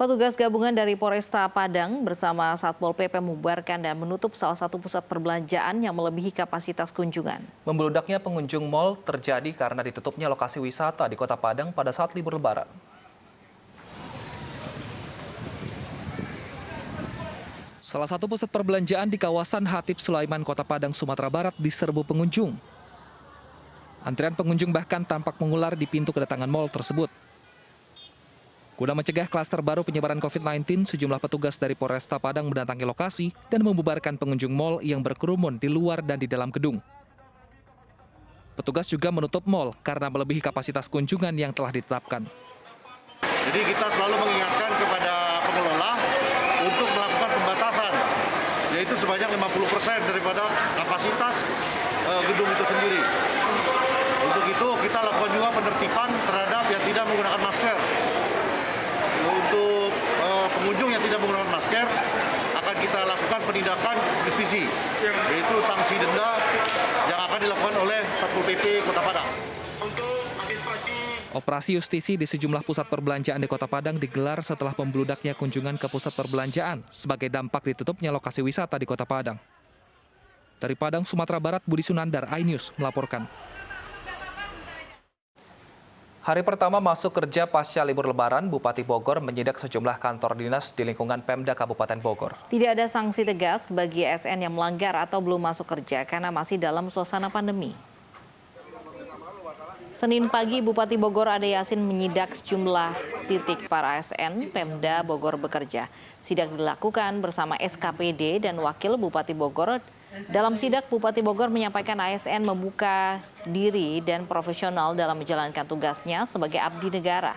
Petugas gabungan dari Polresta Padang bersama Satpol PP membubarkan dan menutup salah satu pusat perbelanjaan yang melebihi kapasitas kunjungan. Membeludaknya pengunjung mal terjadi karena ditutupnya lokasi wisata di Kota Padang pada saat libur Lebaran. Salah satu pusat perbelanjaan di kawasan Hatip Sulaiman, Kota Padang, Sumatera Barat diserbu pengunjung. Antrian pengunjung bahkan tampak mengular di pintu kedatangan mal tersebut. Guna mencegah klaster baru penyebaran COVID-19, sejumlah petugas dari Polresta Padang mendatangi lokasi dan membubarkan pengunjung mal yang berkerumun di luar dan di dalam gedung. Petugas juga menutup mal karena melebihi kapasitas kunjungan yang telah ditetapkan. Jadi kita selalu mengingatkan kepada pengelola untuk melakukan pembatasan, yaitu sebanyak 50% daripada kapasitas gedung itu sendiri. Untuk itu kita lakukan juga penertiban terhadap yang tidak menggunakan masker. Untuk pengunjung yang tidak menggunakan masker akan kita lakukan penindakan justisi, yaitu sanksi denda yang akan dilakukan oleh Satpol PP Kota Padang. Operasi justisi di sejumlah pusat perbelanjaan di Kota Padang digelar setelah membeludaknya kunjungan ke pusat perbelanjaan sebagai dampak ditutupnya lokasi wisata di Kota Padang. Dari Padang, Sumatera Barat, Budi Sunandar, iNews melaporkan. Hari pertama masuk kerja pasca libur Lebaran, Bupati Bogor menyidak sejumlah kantor dinas di lingkungan Pemda Kabupaten Bogor. Tidak ada sanksi tegas bagi ASN yang melanggar atau belum masuk kerja karena masih dalam suasana pandemi. Senin pagi, Bupati Bogor Ade Yasin menyidak sejumlah titik para ASN Pemda Bogor bekerja. Sidak dilakukan bersama SKPD dan Wakil Bupati Bogor. Dalam sidak, Bupati Bogor menyampaikan ASN membuka diri dan profesional dalam menjalankan tugasnya sebagai abdi negara.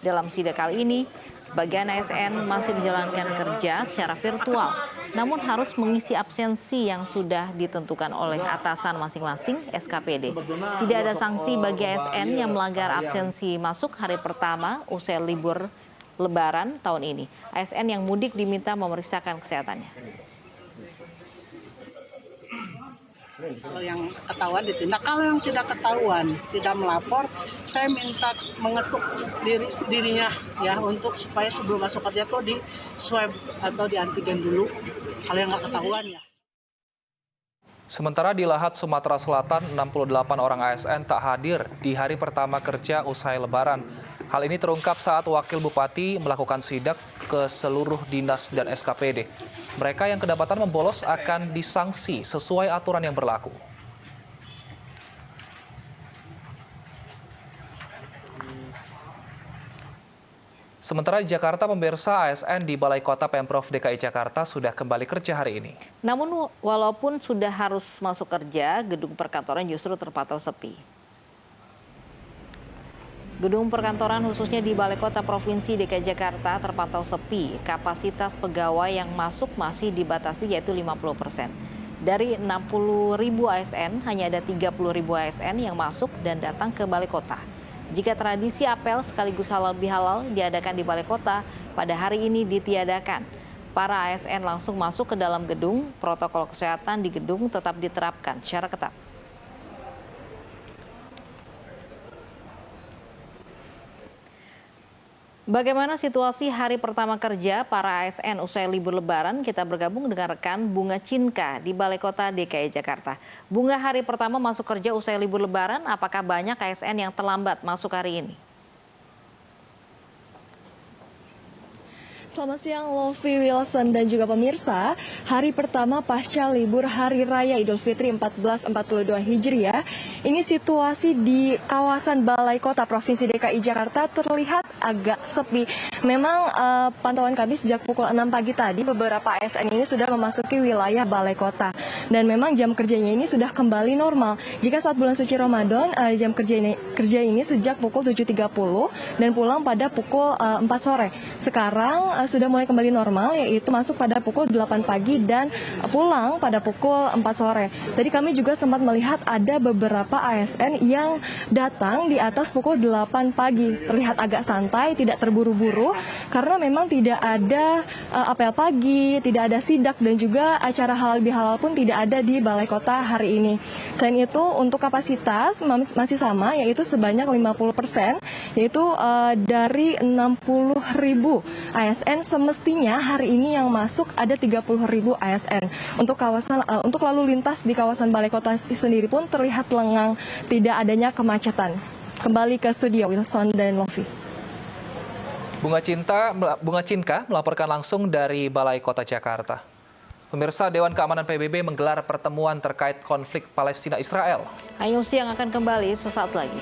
Dalam sidak kali ini, sebagian ASN masih menjalankan kerja secara virtual, namun harus mengisi absensi yang sudah ditentukan oleh atasan masing-masing SKPD. Tidak ada sanksi bagi ASN yang melanggar absensi masuk hari pertama usai libur Lebaran tahun ini. ASN yang mudik diminta memeriksakan kesehatannya. Kalau yang ketahuan ditindak, kalau yang tidak ketahuan, tidak melapor, saya minta mengetuk dirinya ya untuk supaya sebelum masuk kerja tuh di swab atau di antigen dulu. Kalau yang nggak ketahuan ya. Sementara di Lahat, Sumatera Selatan, 68 orang ASN tak hadir di hari pertama kerja usai Lebaran. Hal ini terungkap saat Wakil Bupati melakukan sidak ke seluruh dinas dan SKPD. Mereka yang kedapatan membolos akan disanksi sesuai aturan yang berlaku. Sementara di Jakarta, pemirsa, ASN di Balai Kota Pemprov DKI Jakarta sudah kembali kerja hari ini. Namun walaupun sudah harus masuk kerja, gedung perkantoran justru terpantau sepi. Gedung perkantoran khususnya di Balai Kota Provinsi DKI Jakarta terpantau sepi. Kapasitas pegawai yang masuk masih dibatasi yaitu 50%. Dari 60.000 ASN, hanya ada 30.000 ASN yang masuk dan datang ke Balai Kota. Jika tradisi apel sekaligus halal bihalal diadakan di Balai Kota, pada hari ini ditiadakan. Para ASN langsung masuk ke dalam gedung, protokol kesehatan di gedung tetap diterapkan secara ketat. Bagaimana situasi hari pertama kerja para ASN usai libur Lebaran? Kita bergabung dengan rekan Bunga Cinka di Balai Kota DKI Jakarta. Bunga, hari pertama masuk kerja usai libur Lebaran, apakah banyak ASN yang terlambat masuk hari ini? Selamat siang Lovi, Wilson, dan juga pemirsa. Hari pertama pasca libur Hari Raya Idul Fitri 1442 Hijriah, ini situasi di kawasan Balai Kota Provinsi DKI Jakarta terlihat agak sepi. Memang pantauan kami sejak pukul 6 pagi tadi, beberapa ASN ini sudah memasuki wilayah Balai Kota. Dan memang jam kerjanya ini sudah kembali normal. Jika saat bulan suci Ramadan, jam kerja ini sejak pukul 7.30 dan pulang pada pukul 4 sore. Sekarang sudah mulai kembali normal, yaitu masuk pada pukul 8 pagi dan pulang pada pukul 4 sore. Tadi kami juga sempat melihat ada beberapa ASN yang datang di atas pukul 8 pagi. Terlihat agak santai, tidak terburu-buru, karena memang tidak ada apel pagi, tidak ada sidak, dan juga acara halal bihalal pun tidak ada di Balai Kota hari ini. Selain itu, untuk kapasitas masih sama, yaitu sebanyak 50%, yaitu dari 60.000 ASN, semestinya hari ini yang masuk ada 30.000 ASN. Untuk lalu lintas di kawasan Balai Kota sendiri pun terlihat lengang, tidak adanya kemacetan. Kembali ke studio, Wilson dan Lofi. Bunga Cinka melaporkan langsung dari Balai Kota Jakarta. Pemirsa, Dewan Keamanan PBB menggelar pertemuan terkait konflik Palestina-Israel. Ayo Siang akan kembali sesaat lagi.